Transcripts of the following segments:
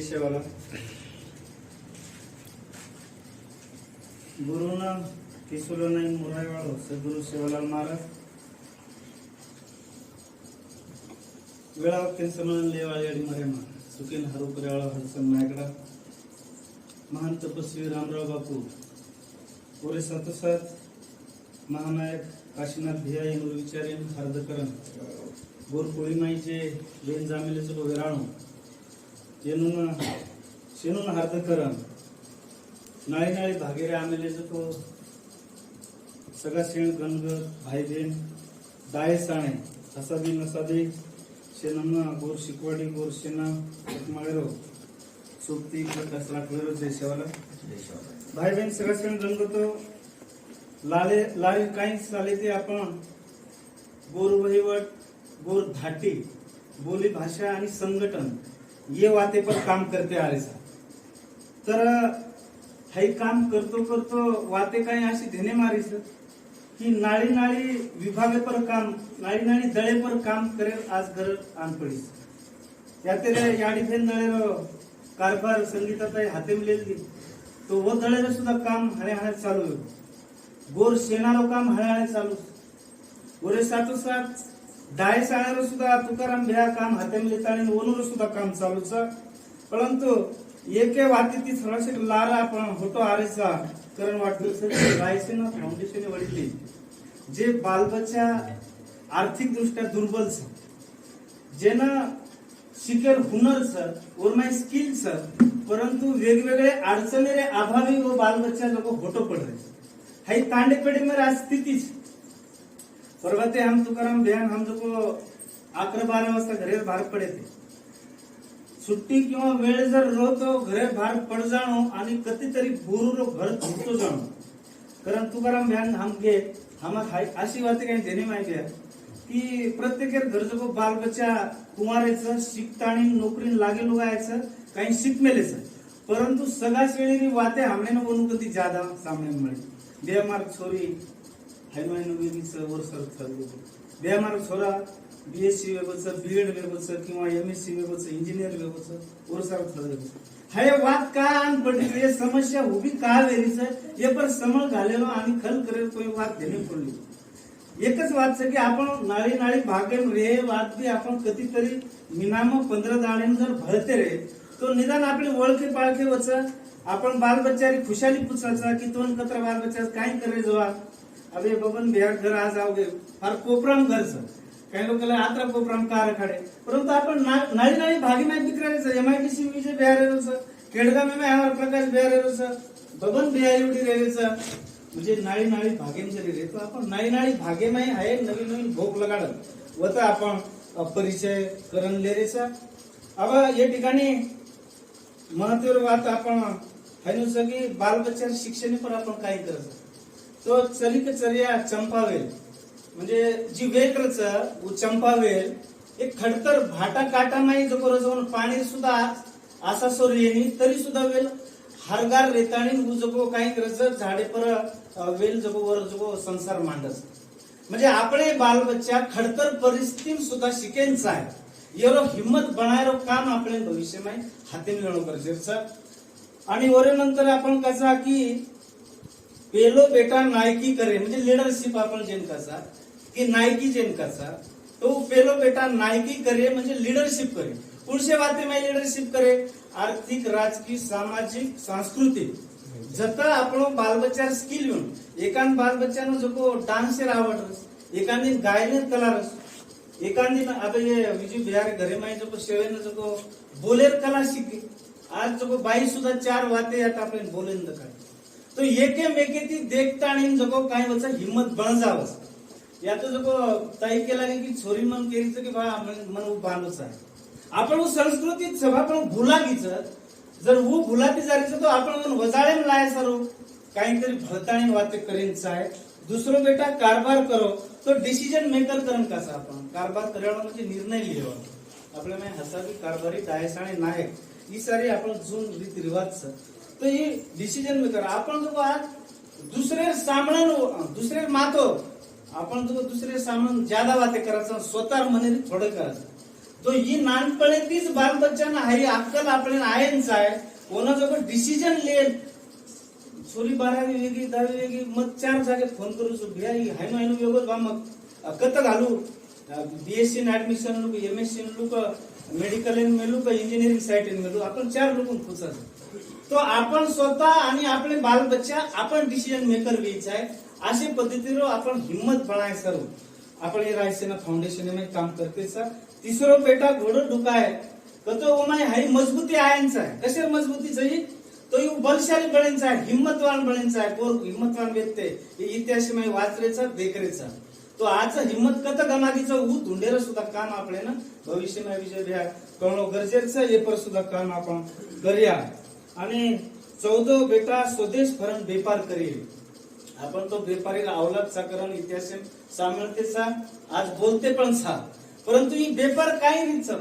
शेवाला गुरुना किशोर नाही मुरायवाळो सद्गुरु सेवालाल महाराज वेळा केंसमन लेवाळी मरेमा सुकेन हरुकरेवाळा हडसन नायगडा महान तपस्वी रामराव बापू पुरे सातोसात महानायक काशीनाथ भिया यांनी विचारेन हार्दकरण गोर कोळीमाईचे बेन जामिलेचं वेराणू येणून शेणून हार्दकरण नाळी नाळी भागेरे आमेलेचं तो सगळा शेण गणगत भाई बेन दाये साणे हसादी नसादी शेणना गोर शिकवाडी गोर शेना माळेरो सोबती कस राखलेलो देशावाला भाई बहीण सगळा शेण गणगत लाले लाली काही चाले ते आपण गोर वहिवट गोर धाटी बोली भाषा आणि संघटन ये वाते पर काम करते आ रहे तर हे काम करतो करतो वाते काही अशी धेने मारी की नाळी नाळी विभाग पर काम नाळी नाळी दळे पर काम करे आज घर आन पड़ी याते याडी फेन दळे कारभार संगीतात हाते मिलेली तो वो दळे सुद्धा काम हळे हळे चालू गोर सेनारो काम हळे हळे चालू गोरे सातोसात डाय साळेरो सुद्धा तुकाराम भ्या काम हाते मिलेताणी ओनूर सुद्धा काम चालूच परंतु एके वाती ती थोडासे लारा आपण होतो आरेचा कारण वाटतो सर रायसेना फाउंडेशन वडील जे बालबच्चा आर्थिक दृष्ट्या दुर्बल छ जेना शिकेल हुनर सर और माय स्किल सर परंतु वेगवेगळे अडचणी रे अभावी वो बालबच्चा लोग होटो पड़ रहे हाई तांडे पेड़ी में आज स्थिति परवते हम तुकाराम बहन हम जो 11-12 वाजता घरे बाहेर पडे थे सुट्टी किंवा वेळ जर रोतो घरे बाहेर पड जाणो आणि कधीतरी बुरुरो घर झुकतो जाणो कारण तुकाराम बहन हम गे हम अशी बात काही देणे माहिती आहे की प्रत्येक घर जो बाल बच्चा कुमारेचं शिकताणी नोकरी लागेल उगायचं काही शिकमेलेच परंतु सगळ्याच वेळी वाते हमने न बोलू कधी ज्यादा सामने मिळे बेमार छोरी हायमायन वेगीचं वर्षर ठरलो बेमार छोरा बीएससी वेगोचं बीएड वेगोचं किंवा एमएससी वेगोचं इंजिनियर वेगोचं वर्षर ठरलो हे वात का आन पडली ये समस्या उभी का वेरीच ये पर समळ घालेलो आणि खल करेल कोई वात देणे पडली एकच वात की आपण नाळी नाळी भागेन रे वात बी आपण कधीतरी मिनाम 15 दाणे जर भरते रे तो निदान आपली ओळखे पाळखे वच आपण बाल बच्चारी खुशाली पुछाचा की दोन कत्र बाल बच्चा काय करे जवा अबे बबन बिहार घर आज आओगे फार कोपराम घरच काही लोकांना आत्रा कोपराम कार खाडे परंतु आपण नाळी नाळी भागी नाही बिकरायचं एमआयडीसी विजय बिहारेरोच केडगाव में हमारा प्रकाश बिहारेरोच बबन बिहारी उडी रेरेच म्हणजे नाळी नाळी भागेन जरी रे तो आपण नाळी नाळी भागे नाही आहे नवीन नवीन भोग लगाडत व तर आपण परिचय करण लेरेचा अब या ठिकाणी महत्त्वाची बात आपण हायनु सगळी बाल बच्चा शिक्षण पर आपण काय करायचं तो चलिक चर्या चंपावेल म्हणजे जी वेक्रच वो चंपावेल एक खडतर भाटा काटा नाही जो जाऊन पाणी सुद्धा असा सोर येणी तरी सुद्धा वेल हरगार रेताणी जो काही करायचं झाडे पर वेल जो वर जो संसार मांडस म्हणजे आपले बाल बच्चा खडतर परिस्थिती सुद्धा शिकेनचा आहे एवढं हिम्मत बनायरो काम आपले भविष्य में हाती मिळवणं गरजेचं आणि वरे नंतर आपण कसा की पेलो बेटा नायकी करे म्हणजे लीडरशिप आपण जेन कसा की नायकी जेन कसा तो पेलो बेटा नायकी करे म्हणजे लीडरशिप करे पुढचे बाते में लीडरशिप करे आर्थिक राजकीय सामाजिक सांस्कृतिक जता आपण बालबच्चा स्किल येऊन एकान बालबच्चानो जो डान्सर आवडत एकांनी गायने कला रस एकांनी आता ये विजय बिहारी घरे माई जो शेवेन जो बोलेर कला शिके आज जो बाई सुद्धा 4 वाते आता आपण बोलेन काय तो एके मेके ती देखता आणि जो काय वचा हिम्मत बळ जावस यात जो ताई केला की छोरी मन केरीच की बा मन बांधच आहे आपण संस्कृतीत सभा पण भुलागीच जर वो भुलाती जारीच तो आपण वजाळे लाय सरो काहीतरी भळताणी वाते करेनच आहे दुसरो बेटा कारभार करो तो डिसिजन मेकर करन कसा आपण कारभार करायला म्हणजे निर्णय लिहावा आपल्या में हसाबी कारभारी डायसाणे नायक ही सारी आपण जून रीती रिवाज तो ये डिसिजन मेकर आपण जो आज दुसरे सामने दुसरे मातो आपण जो दुसरे सामने ज्यादा बातें करायचं स्वतः मने थोडं करायचं तो ही नानपणीतीच बाल बच्चांना हाई अक्कल आपल्याला आहेच आहे कोणाजवळ डिसिजन लेल सोरी 12वी वेगळी 10वी वेगळी मग 4 जागेत फोन करू शकतो हाय ना वेगळं बा मग कत घालू बीएससी ऍडमिशन लोक एमएससी लोक मेडिकल मेलू का इंजिनिअरिंग साइट मेलू आपण 4 लोक खुचायचं तो आपण स्वतः आणि आपले बाल बच्चा आपण डिसिजन मेकर व्हायचं आहे अशा पद्धतीने आपण हिम्मत बनाय सर्व आपण हे रायसेना फाउंडेशन में काम करते सर तिसरो बेटा घोडो ढुका है कतो ओमाय हाई मजबूती आयनचा आहे कसे मजबूती जाई तो यू बलशाली बनेचा आहे हिम्मतवान बनेचा आहे कोर हिम्मतवान व्यक्ती इतिहास में वाचरेचा देखरेचा तो आज हिम्मत कत गमागीचं ऊ धुंडेर सुद्धा काम आपले ना भविष्यमा विजय भ्या कळणं गरजेचं हे पर सुद्धा काम आपण करूया आणि 14 बेटा स्वदेश फरण व्यापार करेल आपण तो व्यापारीला अवलंबचा करण इतिहास सामर्थ्याचा आज बोलते पण सा परंतु ही व्यापार काही रीत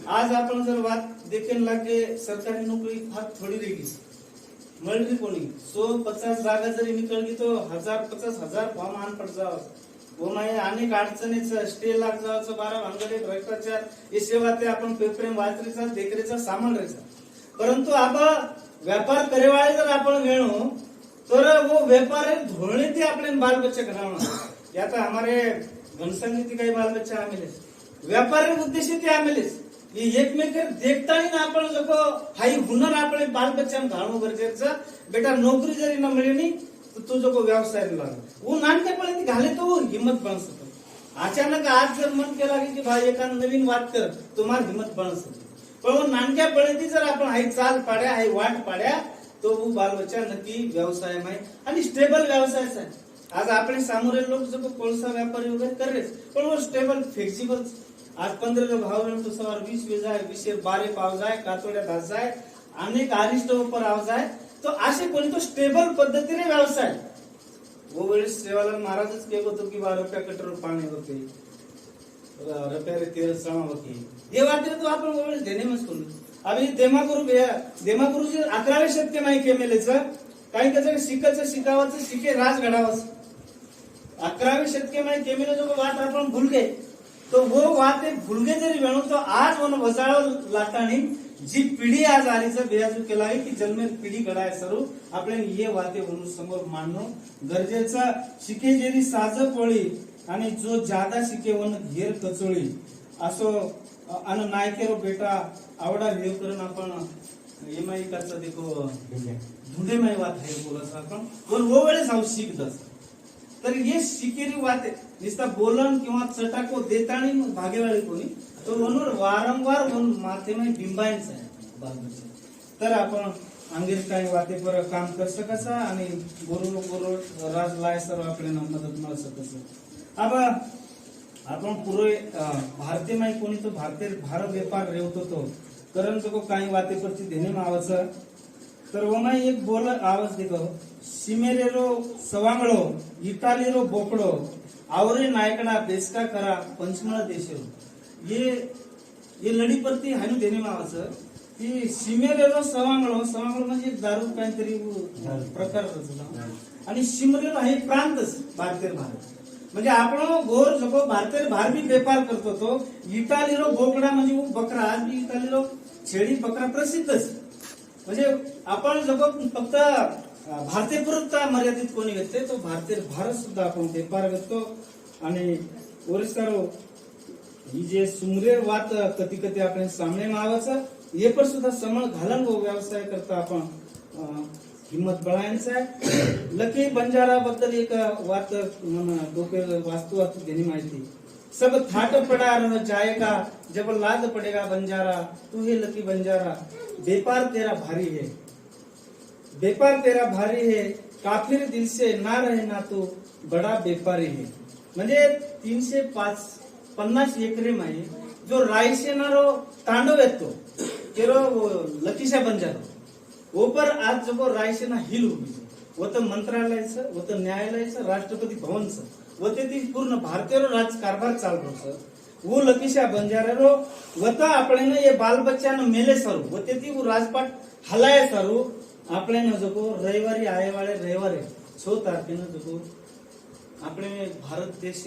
आज आपण जर बात देखील लागे सरकारी नोकरी फार थोडी रेगी मिळली कोणी 150 जागा जरी निकळली तो 1000-50,000 फॉर्म आण पड जाव कोणाही अनेक अडचणीचं स्टे लाग जावचं 12 भांगडे भ्रष्टाचार हे सेवा ते आपण पेपरेम वाचरेचा देखरेचा सामान राहायचा परंतु आपण व्यापार करेवाळे जर आपण वेणो तर वो व्यापार धोरणे ते अपने बाल बच्चे करावना या तो हमारे घनसंगीती काही बाल बच्चे आमेले व्यापार उद्देश्य ते आमेलेच एकमेक देखता ही ना आपण लोक हाई हुनर आपले बाल बच्चांना घालणं गरजेचं बेटा नोकरी जरी न मिळेनी तर तू जो व्यवसाय लागला वो नानकेपणी घाले तो हिम्मत बन सकतो अचानक आज जर मन केला की भाई एका नवीन बात कर तुम्हाला हिम्मत बन सकतो पण नानक्यापणी जर आपण हाई चाल पाड्या हाई वाट पाड्या तो वो बाल बच्चा नक्की व्यवसाय में आणि स्टेबल व्यवसाय आहे आज आपले सामोरे लोक जो कोळसा व्यापारी वगैरे कर रहे पण वो स्टेबल फ्लेक्सिबल आज 15 भाव तो सवार 20 वे जाए 20 12 पाव जाए कातोड्या 10 जाए अनेक आरिष्ट ऊपर आव जाए तो असे कोणी तो स्टेबल पद्धतीने व्यवसाय वो वेळेस सेवालाल महाराजच केलं होतं की 12 रुपया कटर पाणी होते रुपये 13 समा होती हे वाटते तो आपण वेळेस देणे मस्त करू अभी देमागुरु जी 11वे शतके माही केमेलेचं काही त्याचं शिकायचं शिकावाचं शिके राज घडावंच 11वे शतके माही केमेले जो वाट आपण भूल गए तो वो बात भूल गए जरी वेणू तो आज वन वजाळ लाटाणी जी पिढी आज आलीचं बेयाजू केला आहे की जन्मेर पिढी घडाय सर्व आपल्याला ये वाते म्हणून समोर मांडणं गरजेचं शिके जेरी साज पोळी आणि जो जादा शिके वन घेर कचोळी असो आणि नायकेरो बेटा आवडा व्हिडिओ करून आपण एमआई करता देखो धुंडे माई वात है बोलस आपण पण वो वेळेस हाऊ शिकतस तर हे शिकेरी वाते नुसता बोलन किंवा चटाको देताणी भागेवाळी कोणी तो म्हणून वारंवार माथे में बिंबायच आहे बालबच्चे तर आपण अंगेर काही वाते पर काम कर सकसा आणि गुरु राज लाय सर्व आपल्याला मदत मिळ सकस अब आपण पुरे भारतीय माई कोणी तो भारतीय भारत व्यापार रेवतो तो करण जो काही वाते परची देणे मावचं तर वो माई एक बोल आवाज देखो सिमेरेरो सवांगळो इटालीरो बोकडो आवरे नायकडा बेसका करा पंचमळ देशो ये लढी परती हानी देणे मावचं की सिमेरेरो सवांगळो म्हणजे दारू काहीतरी प्रकार आणि सिमरेरो हे प्रांतच भारतीय भारत म्हणजे आपण गोर जो भारतीय भारबी व्यापार करतो तो इटालीरो बोकडा म्हणजे बकरा आज भी इटालीरो छेडी बकरा प्रसिद्धच म्हणजे आपण जो फक्त भारतीय पुरता मर्यादित कोणी घेते तो भारतीय भारत सुद्धा आपण व्यापार करतो आणि ओरिसारो ही जे सुमरेर वात कधी कधी आपण सामने मावाचं हे पण सुद्धा समळ घालन व व्यवसाय करता आपण हिम्मत बळायचं आहे लकी बंजारा बद्दल एक वात डोके वास्तू घेणे माहिती सब थाट पड़ा रह जाएगा जब लाद पड़ेगा बंजारा तू हे लकी बंजारा व्यापार तेरा भारी है व्यापार तेरा भारी है काफिर दिल से ना रहे ना तू बड़ा व्यापारी है म्हणजे 350 एकरे माही जो रायसेनारो तांडव येतो तेरो लकीशा बंजारा वो पर आज जो रायसेना हिल उभी वो तो मंत्रालयाचं वो तो न्यायालयाचं राष्ट्रपती भवनचं व ते पूर्ण भारतीय राजकारभार चालतो सर वो लकीशा बंजारा वता आपण ये बाल बच्चा मेले सरू व ते राजपाट हलाय सरू આપણે जो रविवारी आए वाले रविवारी 6 तारखेनं जो આપણે भारत देश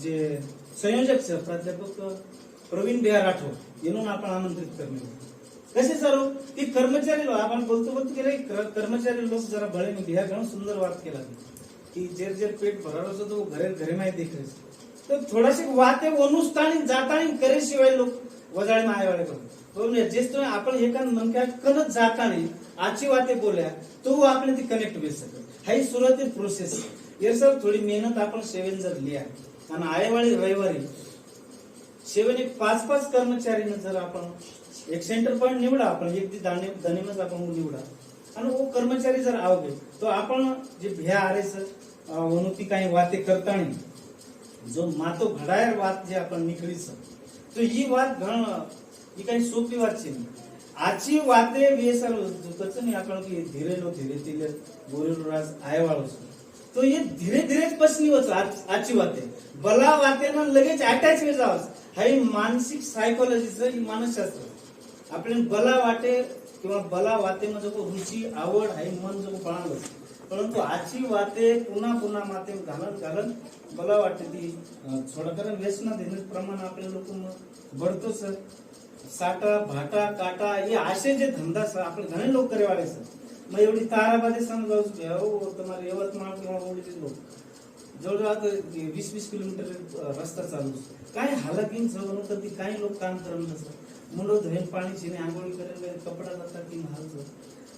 जे संयोजक છે प्राध्यापक प्रवीण बिहार राठोड येऊन आपण आमंत्रित करणे कसे सर्व की कर्मचारी लोक आपण बोलतो केले कर्मचारी लोग जरा बड़े में बिहार घणो सुंदर बात केला कि जेर जेर पेट भरारो छो तो घरे घरे में देखे तो थोडाशी वाते अनुष्ठानी जातानी करे शिवाय लोक वजाळे में आयवाळे करू तो जेस तो आपण एका मनक्या कनच जातानी आची वाते बोल्या तो आपले ती कनेक्ट होऊ शकत हाई सुरुवाती प्रोसेस ये सब थोडी मेहनत आपण सेवन जर लिया आणि आयवाळी रविवारी सेवन एक 5-5 कर्मचारी जर आपण एक सेंटर पॉइंट निवडा आपण एक दानेमच आपण निवडा आणि वो कर्मचारी जर आवगे तो आपण जे भ्या आरेस वनुती काही वाते करतानी जो मातो घडायर वात जे आपण निकळीस तो ही वात घण ही काही सोपी वात छे आची वाते वेसर कच नहीं आपण की धीरे तिले गोरेलो राज आयवाळो तो ये धीरे धीरे पसनी होच आची वाते बला वाते ना लगेच अटॅच वे जावस हाई मानसिक सायकोलॉजीचं ही मानसशास्त्र आपल्याला बला वाटे किंवा बला वाते मध्ये जो रुची आवड हाई मन जो पळालं परंतु आची वाते पुन्हा पुन्हा माते घालन बला वाटते ती थोडा कारण व्यसना देण्याचं प्रमाण आपल्या लोक बढ़तो सर साटा भाटा काटा ये असे जे धंदा सर आपले घणे लोक करे वाले सर मग एवढी ताराबादी समजावूच घ्या तुम्हाला यवतमाळ किंवा ओळखीचे लोक जवळजवळ 20-20 किलोमीटर रस्ता चालू काय हालाकीन जवळ कधी काही लोक काम करत नसतात मुलं धुईन पाणी चिने आंघोळी करेल कपडा जातात की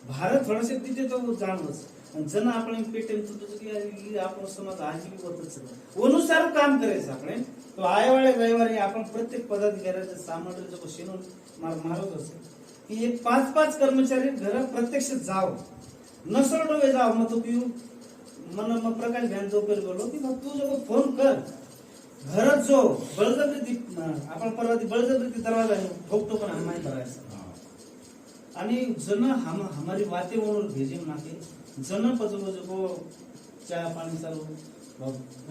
भारत थोडासे तिथे तो जाणवच आणि जण आपण पेटेल की आपण समाज आजी होतच अनुसार काम करायचं आपण तो आयवाळे रविवारी आपण प्रत्येक पदाधिकाऱ्याचं सामर्थ्य जो शेणून मारत असेल की एक 5-5 कर्मचारी घर प्रत्यक्ष जाव नसळ डोवे जाव मग तो पिऊ मन प्रकाश ध्यान जो कर बोलो की मग तू जो फोन कर घर जो बळजबरी आपण परवा बळजबरी दरवाजा ठोकतो पण हमारी भरायचा आणि जन हमारी बातें म्हणून भेजे नाके जन पजो चहा पाणी चालू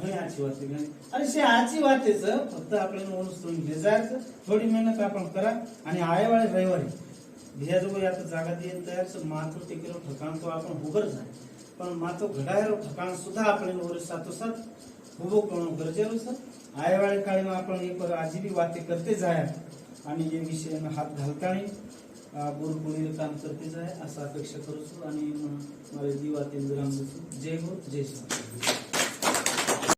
घणी आची वाते घणी आणि शे आची वातेच फक्त आपल्याला अनुसरून भेजायचं थोडी मेहनत आपण करा आणि आयवाळे रविवारी भियाजो आता जागा देत तयार माथो टेकेलो ठिकाण तो आपण उभर जाय पण माथो घडायरो ठिकाण सुद्धा आपल्याला वर सातोसात उभो करणं गरजेचं सर आयवाळे काळीમાં आपण एक आजीबी वाते करते जाय आणि हे विषय हात घालतानी गुरुकुळीर काम करते जाय असा अपेक्षा करू आणि मला जीवातील विराम देतो जय हो जय श्री